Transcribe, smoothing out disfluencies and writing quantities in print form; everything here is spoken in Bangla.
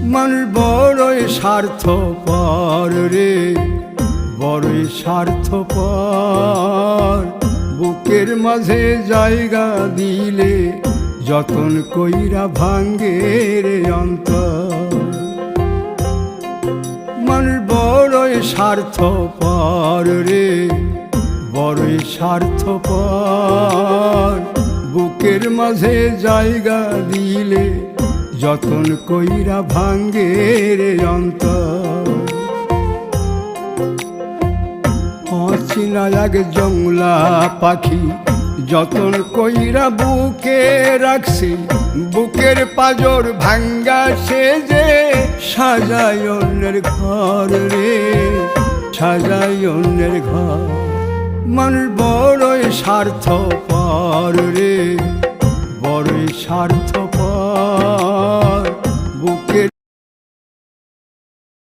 মানুষ বড়ই স্বার্থপর রে, বড়ই স্বার্থপর। বুকের মাঝে জায়গা দিলে যতন কইরা ভাঙ্গে রে অন্তর। মানুষ বড়ই স্বার্থপর রে, বড়ই স্বার্থপর। বুকের মাঝে জায়গা দিলে যতন কইরা ভাঙ্গে রে অন্তর। অচিনা এক জংলা পাখি যতন কইরা বুকে রাখছি, বুকের পাজর ভাঙ্গা সে যে সাজায় অন্যের ঘর রে, সাজায় অন্যের ঘর। মানুষ বড়ই স্বার্থপর রে, বড়ই স্বার্থপর।